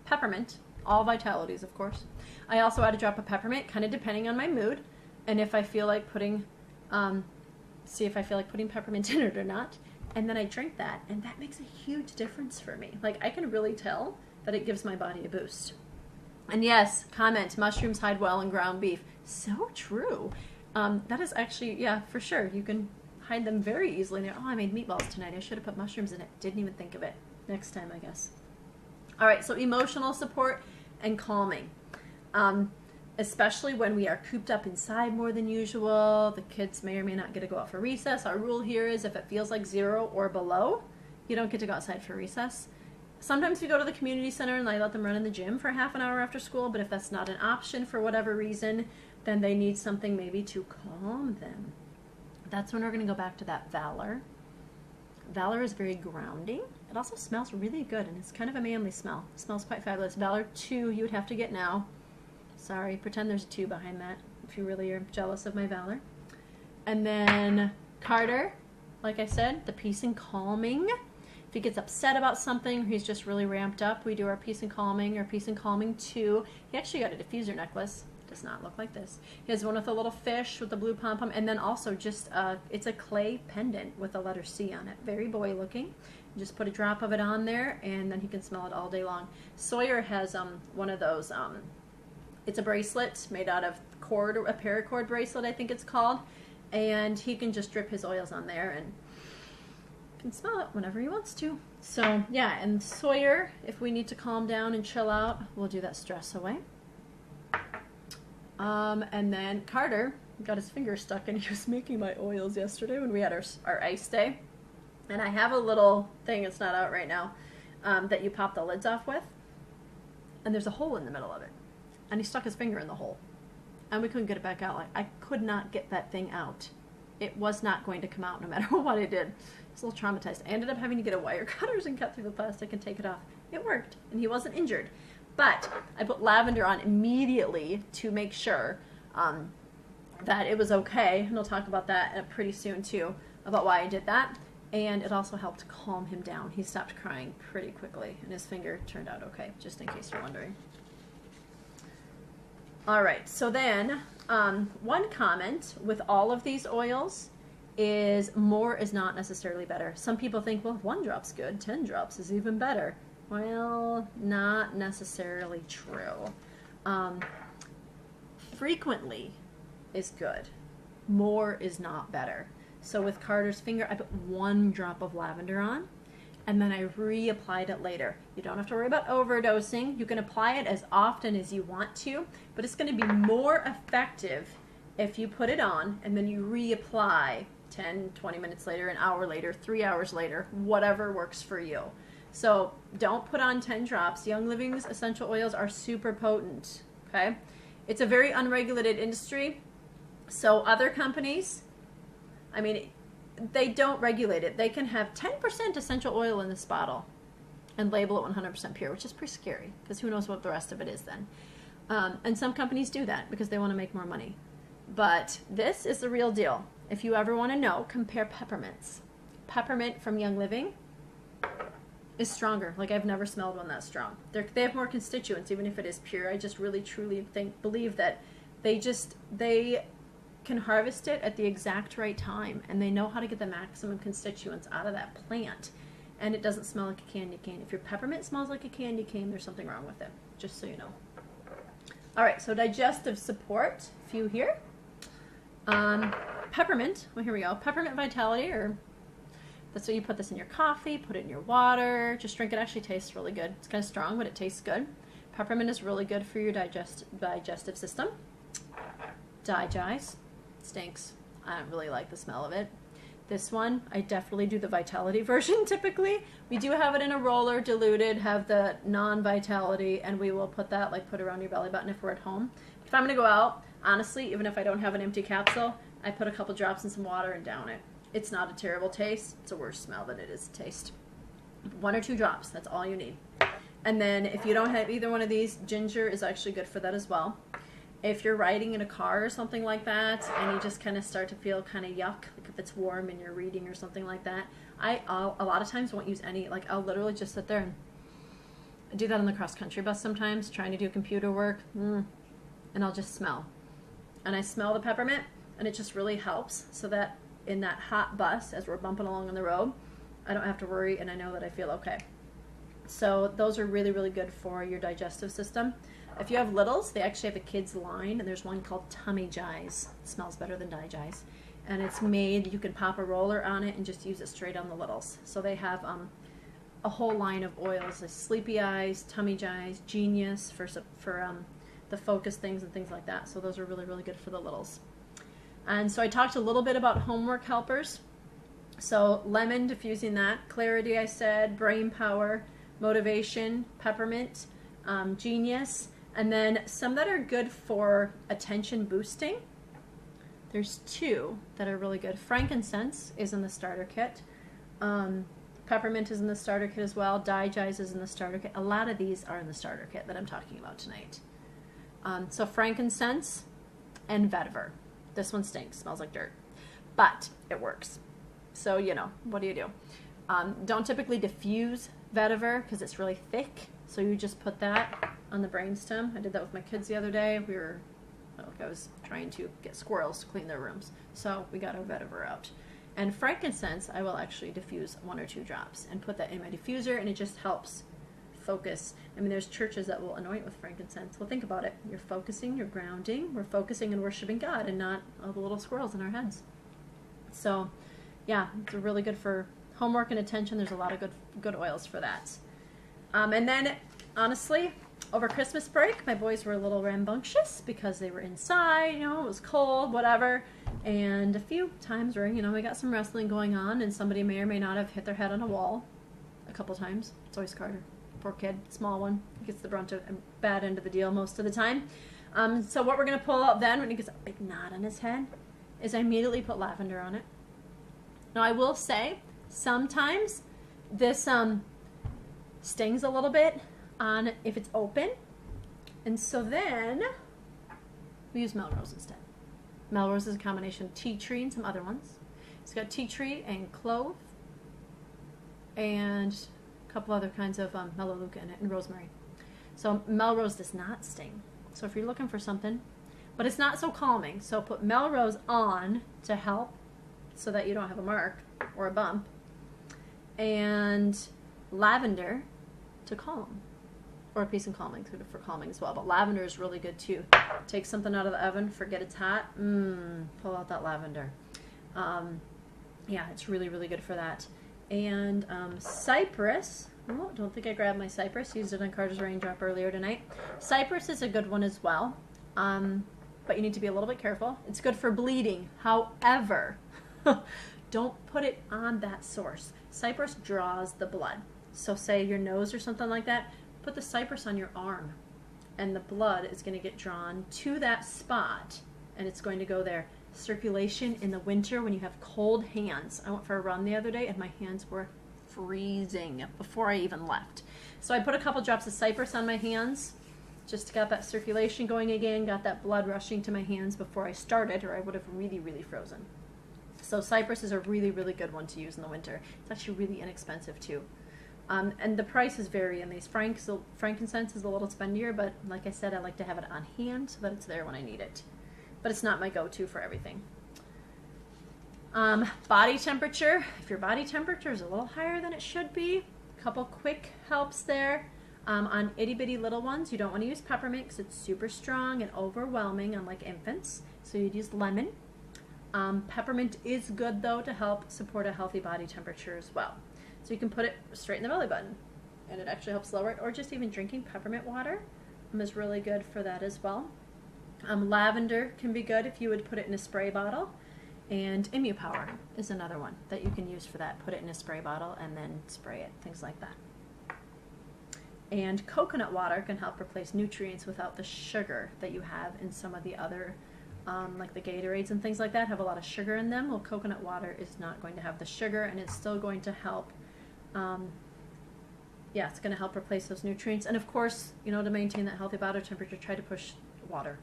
peppermint, all Vitalities, of course. I also add a drop of peppermint, kind of depending on my mood, and if I feel like putting, see if I feel like putting peppermint in it or not. And then I drink that, and that makes a huge difference for me. Like, I can really tell that it gives my body a boost. And yes, comment, mushrooms hide well in ground beef. So true. That is actually, yeah, for sure. You can hide them very easily. And oh, I made meatballs tonight. I should have put mushrooms in it. Didn't even think of it. Next time, I guess. All right, so emotional support and calming. especially when we are cooped up inside more than usual. The kids may or may not get to go out for recess. Our rule here is if it feels like 0 or below, you don't get to go outside for recess. Sometimes we go to the community center and I let them run in the gym for half an hour after school, but if that's not an option for whatever reason, then they need something maybe to calm them. That's when we're going to go back to that Valor. Valor is very grounding. It also smells really good, and it's kind of a manly smell. It smells quite fabulous. Valor 2 you would have to get now. Sorry, pretend there's a 2 behind that if you really are jealous of my Valor. And then Carter, like I said, the peace and calming. If he gets upset about something, or he's just really ramped up, we do our peace and calming, or peace and calming 2. He actually got a diffuser necklace. Does not look like this. He has one with a little fish with the blue pom-pom, and then also just it's a clay pendant with the letter C on it. Very boy looking. You just put a drop of it on there, and then he can smell it all day long. Sawyer has one of those. It's a bracelet made out of cord, a paracord bracelet, I think it's called, and he can just drip his oils on there and can smell it whenever he wants to. So yeah, and Sawyer, if we need to calm down and chill out, we'll do that stress away. And then Carter got his finger stuck, and he was making my oils yesterday when we had our ice day. And I have a little thing, it's not out right now, that you pop the lids off with. And there's a hole in the middle of it. And he stuck his finger in the hole. And we couldn't get it back out. Like, I could not get that thing out. It was not going to come out no matter what I did. I was a little traumatized. I ended up having to get a wire cutters and cut through the plastic and take it off. It worked, and he wasn't injured. But I put lavender on immediately to make sure that it was okay. And I'll talk about that pretty soon, too, about why I did that. And it also helped calm him down. He stopped crying pretty quickly, and his finger turned out okay, just in case you're wondering. All right, so then one comment with all of these oils is more is not necessarily better. Some people think, well, 1 drop's good, 10 drops is even better. Well, not necessarily true. Frequently is good. More is not better. So with Carter's finger, I put 1 drop of lavender on, and then I reapplied it later. You don't have to worry about overdosing. You can apply it as often as you want to, but it's going to be more effective if you put it on and then you reapply 10, 20 minutes later, an hour later, 3 hours later, whatever works for you. So don't put on 10 drops. Young Living's essential oils are super potent, okay? It's a very unregulated industry, so other companies, I mean, they don't regulate it. They can have 10% essential oil in this bottle and label it 100% pure, which is pretty scary because who knows what the rest of it is then. And some companies do that because they want to make more money. But this is the real deal. If you ever want to know, compare peppermints. Peppermint from Young Living is stronger. Like, I've never smelled one that strong. They have more constituents, even if it is pure. I just really, truly believe that they can harvest it at the exact right time, and they know how to get the maximum constituents out of that plant, and it doesn't smell like a candy cane. If your peppermint smells like a candy cane, there's something wrong with it, just so you know. All right, so digestive support, a few here. Peppermint, well, here we go. Peppermint Vitality, or that's what you put this in your coffee, put it in your water, just drink it. Actually tastes really good. It's kind of strong, but it tastes good. Peppermint is really good for your digestive system. Digize. Stinks. I don't really like the smell of it. This one, I definitely do the Vitality version typically. We do have it in a roller, diluted, have the non-Vitality, and we will put that, like, put around your belly button if we're at home. But if I'm going to go out, honestly, even if I don't have an empty capsule, I put a couple drops in some water and down it. It's not a terrible taste. It's a worse smell than it is a taste. 1 or 2 drops, that's all you need. And then if you don't have either one of these, ginger is actually good for that as well. If you're riding in a car or something like that, and you just kind of start to feel kind of yuck, like if it's warm and you're reading or something like that, I'll a lot of times won't use any, like I'll literally just sit there and I do that on the cross-country bus sometimes, trying to do computer work, and I'll just smell. And I smell the peppermint, and it just really helps so that in that hot bus, as we're bumping along on the road, I don't have to worry, and I know that I feel okay. So those are really, really good for your digestive system. If you have littles, they actually have a kids line, and there's one called Tummy Jize. It smells better than Digize. And it's made, you can pop a roller on it and just use it straight on the littles. So they have a whole line of oils, like Sleepy Eyes, Tummy Jize, Genius for the focus things and things like that. So those are really, really good for the littles. And so I talked a little bit about homework helpers. So lemon, diffusing that. Clarity, I said. Brain power. Motivation. Peppermint. Genius. And then some that are good for attention boosting. There's 2 that are really good. Frankincense is in the starter kit. Peppermint is in the starter kit as well. Digize is in the starter kit. A lot of these are in the starter kit that I'm talking about tonight. So frankincense and vetiver. This one stinks, smells like dirt, but it works. So, you know, what do you do? Don't typically diffuse vetiver because it's really thick. So you just put that on the brainstem. I did that with my kids the other day. I was trying to get squirrels to clean their rooms. So we got our vetiver out. And frankincense, I will actually diffuse 1 or 2 drops and put that in my diffuser, and it just helps focus. I mean, there's churches that will anoint with frankincense. Well, think about it. You're focusing, you're grounding, we're focusing and worshiping God and not all the little squirrels in our heads. So, yeah, it's really good for homework and attention. There's a lot of good oils for that. And then, honestly, over Christmas break, my boys were a little rambunctious because they were inside, you know, it was cold, whatever. And a few times where, you know, we got some wrestling going on and somebody may or may not have hit their head on a wall a couple times. It's always Carter. Poor kid, small one, gets the brunt of a bad end of the deal most of the time. So what we're going to pull out then when he gets a big knot on his head is I immediately put lavender on it. Now I will say sometimes this stings a little bit on if it's open, and so then we use Melrose instead. Melrose is a combination of tea tree and some other ones. It's got tea tree and clove and couple other kinds of melaleuca in it, and rosemary. So Melrose does not sting. So if you're looking for something, but it's not so calming, so put Melrose on to help so that you don't have a mark or a bump, and lavender to calm, or peace and calming, good for calming as well. But lavender is really good too. Take something out of the oven, forget it's hot, pull out that lavender. Yeah, it's really, really good for that. And cypress, oh, don't think I grabbed my cypress, used it on Carter's raindrop earlier tonight. Cypress is a good one as well, but you need to be a little bit careful. It's good for bleeding. However, don't put it on that source. Cypress draws the blood. So say your nose or something like that, put the cypress on your arm, and the blood is going to get drawn to that spot, and it's going to go there. Circulation in the winter when you have cold hands. I went for a run the other day and my hands were freezing before I even left. So I put a couple drops of cypress on my hands just to get that circulation going again, got that blood rushing to my hands before I started, or I would have really, really frozen. So cypress is a really, really good one to use in the winter. It's actually really inexpensive too. And the prices vary in these. Frankincense is a little spendier, but like I said, I like to have it on hand so that it's there when I need it. But it's not my go-to for everything. Body temperature. If your body temperature is a little higher than it should be, a couple quick helps there. On itty-bitty little ones, you don't want to use peppermint because it's super strong and overwhelming, unlike infants. So you'd use lemon. Peppermint is good, though, to help support a healthy body temperature as well. So you can put it straight in the belly button, and it actually helps lower it. Or just even drinking peppermint water is really good for that as well. Lavender can be good if you would put it in a spray bottle, and ImmuPower is another one that you can use for that. Put it in a spray bottle and then spray it, things like that. And coconut water can help replace nutrients without the sugar that you have in some of the other, like the Gatorades and things like that, have a lot of sugar in them. Well, coconut water is not going to have the sugar, and it's still going to help, yeah, it's going to help replace those nutrients. And of course, you know, to maintain that healthy body temperature, try to push water.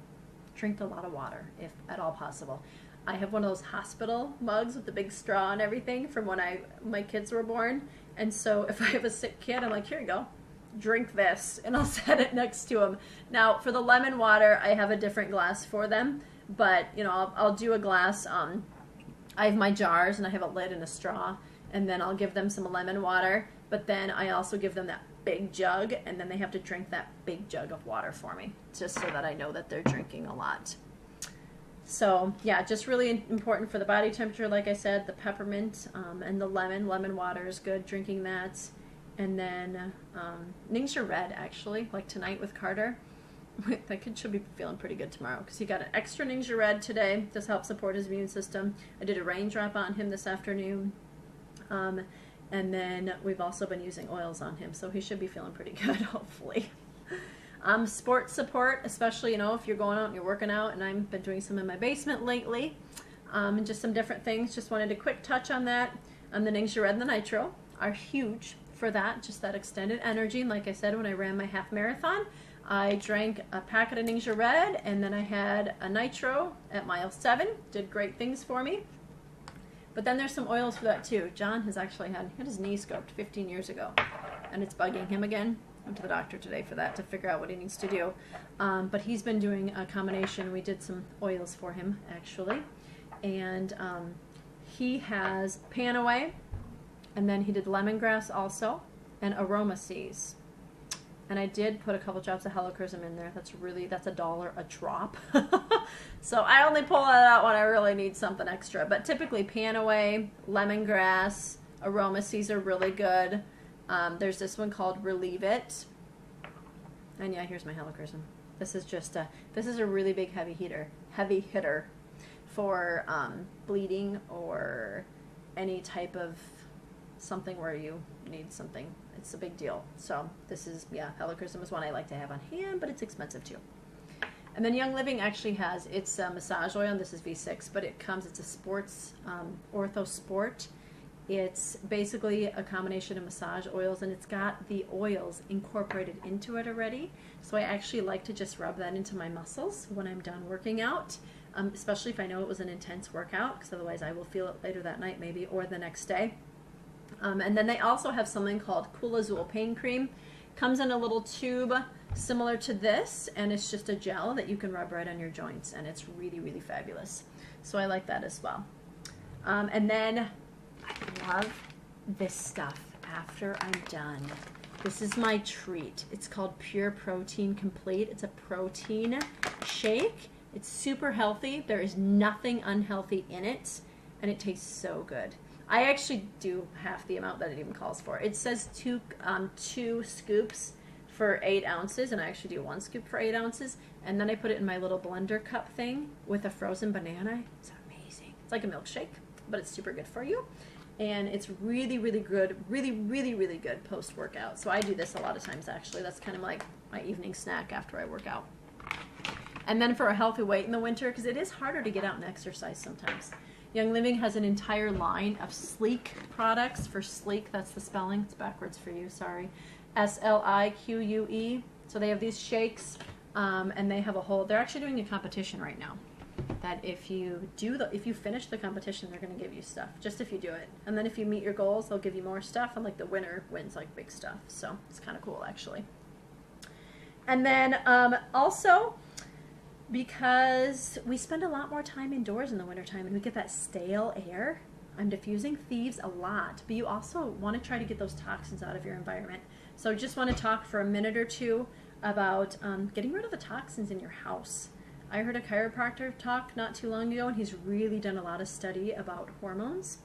Drink a lot of water, if at all possible. I have one of those hospital mugs with the big straw and everything from when my kids were born. And so if I have a sick kid, I'm like, here you go, drink this, and I'll set it next to them. Now, for the lemon water, I have a different glass for them, but you know, I'll do a glass. I have my jars, and I have a lid and a straw, and then I'll give them some lemon water. But then I also give them that big jug, and then they have to drink that big jug of water for me, just so that I know that they're drinking a lot. So yeah, just really important for the body temperature. Like I said, the peppermint and the lemon water is good, drinking that. And then Ningxia Red, actually, like tonight with Carter, that kid should be feeling pretty good tomorrow because he got an extra Ningxia Red today. This helps support his immune system. I did a raindrop on him this afternoon. And then we've also been using oils on him, so he should be feeling pretty good, hopefully. Sports support, especially, you know, if you're going out and you're working out, and I've been doing some in my basement lately, and just some different things. Just wanted a quick touch on that. The Ningxia Red and the Nitro are huge for that, just that extended energy. And like I said, when I ran my half marathon, I drank a packet of Ningxia Red, and then I had a Nitro at mile 7. Did great things for me. But then there's some oils for that too. John has actually had his knee scoped 15 years ago, and it's bugging him again. Went to the doctor today for that to figure out what he needs to do. But he's been doing a combination. We did some oils for him, actually. And he has Panaway, and then he did lemongrass also, and aroma seas. And I did put a couple drops of helichrysum in there. That's $1 a drop. So I only pull that out when I really need something extra. But typically Panaway, lemongrass, aroma seas are really good. There's this one called Relieve It. And yeah, here's my helichrysum. This is a really big heavy hitter for bleeding or any type of something where you need something. It's a big deal. So this is, yeah, helichrysum is one I like to have on hand, but it's expensive too. And then Young Living actually has, it's a massage oil, and this is V6, but it's a sports, Ortho Sport. It's basically a combination of massage oils, and it's got the oils incorporated into it already. So I actually like to just rub that into my muscles when I'm done working out, especially if I know it was an intense workout, because otherwise I will feel it later that night maybe, or the next day. And then they also have something called Cool Azul Pain Cream. Comes in a little tube similar to this, and it's just a gel that you can rub right on your joints, and it's really, really fabulous. So I like that as well. And then I love this stuff after I'm done. This is my treat. It's called Pure Protein Complete. It's a protein shake. It's super healthy. There is nothing unhealthy in it, and it tastes so good. I actually do half the amount that it even calls for. It says two scoops for 8 ounces, and I actually do 1 scoop for 8 ounces, and then I put it in my little blender cup thing with a frozen banana. It's amazing. It's like a milkshake, but it's super good for you, and it's really, really good, really, really, really good post-workout. So I do this a lot of times, actually. That's kind of like my evening snack after I work out. And then for a healthy weight in the winter, because it is harder to get out and exercise sometimes, Young Living has an entire line of sleek products. For sleek, that's the spelling. It's backwards for you, sorry. SLIQUE. So they have these shakes, and they have they're actually doing a competition right now. That if you finish the competition, they're going to give you stuff, just if you do it. And then if you meet your goals, they'll give you more stuff, and like the winner wins like big stuff. So it's kind of cool, actually. And then also, because we spend a lot more time indoors in the wintertime and we get that stale air, I'm diffusing Thieves a lot, but you also want to try to get those toxins out of your environment. So just want to talk for a minute or two about getting rid of the toxins in your house. I heard a chiropractor talk not too long ago, and he's really done a lot of study about hormones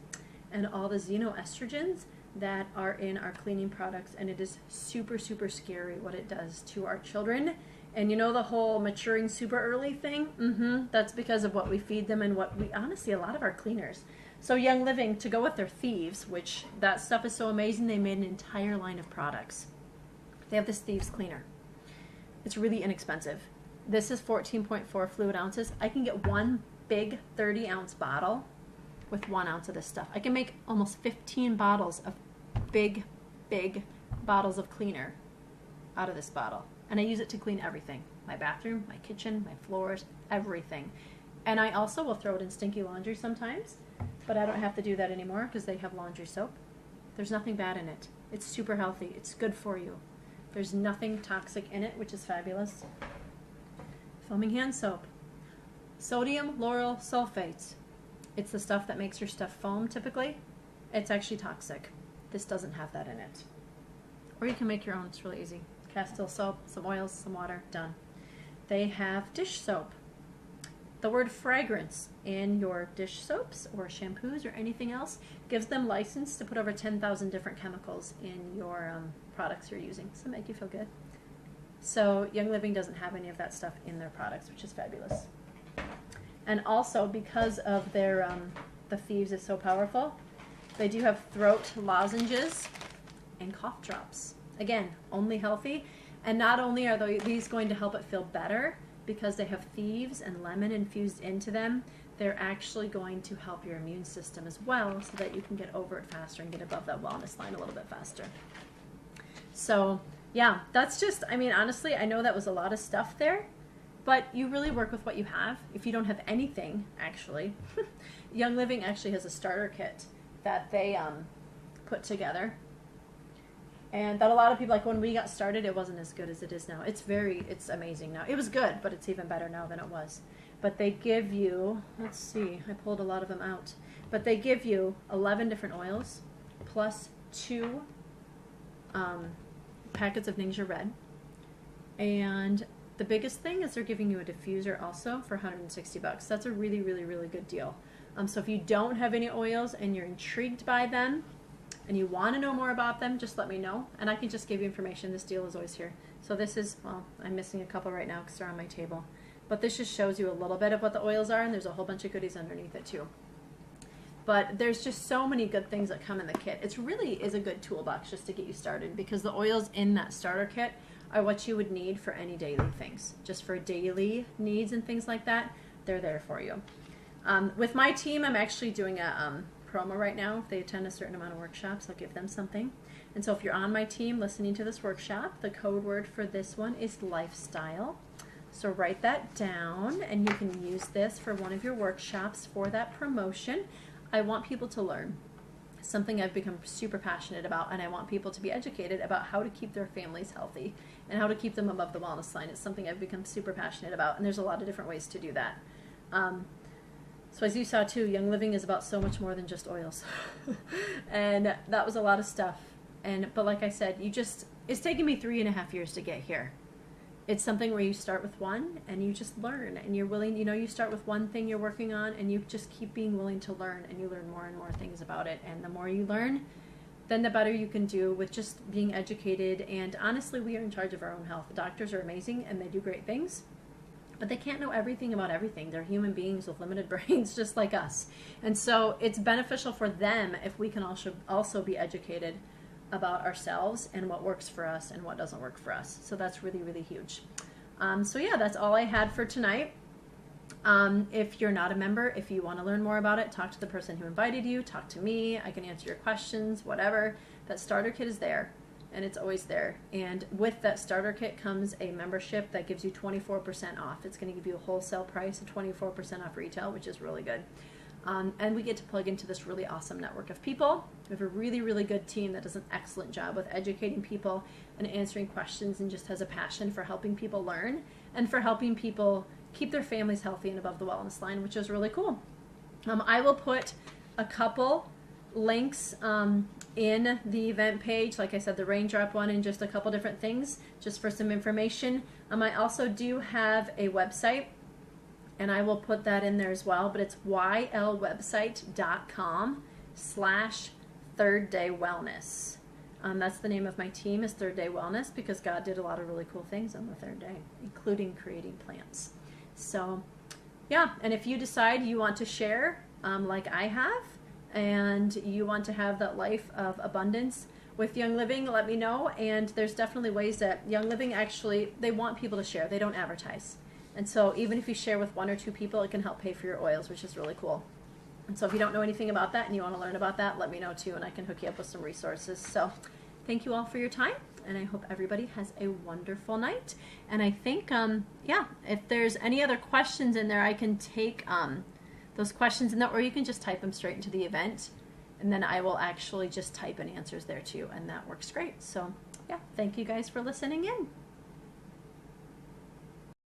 and all the xenoestrogens that are in our cleaning products, and it is super, super scary what it does to our children. And you know the whole maturing super early thing? That's because of what we feed them and what we, honestly, a lot of our cleaners. So Young Living, to go with their Thieves, which that stuff is so amazing, they made an entire line of products. They have this Thieves cleaner. It's really inexpensive. This is 14.4 fluid ounces. I can get one big 30-ounce bottle with 1 ounce of this stuff. I can make almost 15 bottles of big, big bottles of cleaner out of this bottle. And I use it to clean everything. My bathroom, my kitchen, my floors, everything. And I also will throw it in stinky laundry sometimes, but I don't have to do that anymore because they have laundry soap. There's nothing bad in it. It's super healthy. It's good for you. There's nothing toxic in it, which is fabulous. Foaming hand soap. Sodium lauryl sulfates. It's the stuff that makes your stuff foam typically. It's actually toxic. This doesn't have that in it. Or you can make your own. It's really easy. Castile soap, some oils, some water, done. They have dish soap. The word fragrance in your dish soaps or shampoos or anything else gives them license to put over 10,000 different chemicals in your products you're using. So make you feel good. So Young Living doesn't have any of that stuff in their products, which is fabulous. And also, because of their the Thieves is so powerful, they do have throat lozenges and cough drops. Again, only healthy. And not only are these going to help it feel better, because they have Thieves and lemon infused into them, they're actually going to help your immune system as well, so that you can get over it faster and get above that wellness line a little bit faster. So yeah, that's just, I mean, honestly, I know that was a lot of stuff there, but you really work with what you have. If you don't have anything, actually, Young Living actually has a starter kit that they put together. And that a lot of people, like when we got started, it wasn't as good as it is now. It's amazing now. It was good, but it's even better now than it was. But they give you, let's see, I pulled a lot of them out. But they give you 11 different oils, plus 2 packets of Ningxia Red. And the biggest thing is they're giving you a diffuser also for $160. That's a really, really, really good deal. So if you don't have any oils and you're intrigued by them, and you want to know more about them, just let me know, and I can just give you information. This deal is always here. So this is, well, I'm missing a couple right now because they're on my table. But this just shows you a little bit of what the oils are, and there's a whole bunch of goodies underneath it too. But there's just so many good things that come in the kit. It really is a good toolbox just to get you started, because the oils in that starter kit are what you would need for any daily things. Just for daily needs and things like that, they're there for you. With my team, I'm actually doing a promo right now. If they attend a certain amount of workshops, I'll give them something. And so if you're on my team listening to this workshop, the code word for this one is lifestyle. So write that down, and you can use this for one of your workshops for that promotion. I want people to learn something I've become super passionate about, and I want people to be educated about how to keep their families healthy and how to keep them above the wellness line. It's something I've become super passionate about, and there's a lot of different ways to do that. So as you saw too, Young Living is about so much more than just oils. And that was a lot of stuff. But like I said, it's taken me 3.5 years to get here. It's something where you start with one and you just learn, and you're willing, you start with one thing you're working on and you just keep being willing to learn, and you learn more and more things about it. And the more you learn, then the better you can do with just being educated. And honestly, we are in charge of our own health. The doctors are amazing and they do great things, but they can't know everything about everything. They're human beings with limited brains just like us. And so it's beneficial for them if we can also be educated about ourselves and what works for us and what doesn't work for us. So that's really, really huge. So yeah, that's all I had for tonight. If you're not a member, if you want to learn more about it, talk to the person who invited you, talk to me. I can answer your questions, whatever. That starter kit is there, and it's always there. And with that starter kit comes a membership that gives you 24% off. It's going to give you a wholesale price of 24% off retail, which is really good. And we get to plug into this really awesome network of people. We have a really, really good team that does an excellent job with educating people and answering questions, and just has a passion for helping people learn and for helping people keep their families healthy and above the wellness line, which is really cool. I will put a couple links in the event page, like I said, the Raindrop one, and just a couple different things just for some information. I also do have a website, and I will put that in there as well, but it's ylwebsite.com/thirddaywellness. That's the name of my team, is Third Day Wellness, because God did a lot of really cool things on the third day, including creating plants. So yeah, and if you decide you want to share like I have, and you want to have that life of abundance with Young Living, let me know. And there's definitely ways that Young Living, actually, they want people to share. They don't advertise. And so even if you share with 1 or 2 people, it can help pay for your oils, which is really cool. And so if you don't know anything about that and you want to learn about that, let me know too, and I can hook you up with some resources. So thank you all for your time, and I hope everybody has a wonderful night. And I think, yeah, if there's any other questions in there, I can take those questions in there, or you can just type them straight into the event, and then I will actually just type in answers there too, and that works great. So yeah, thank you guys for listening in.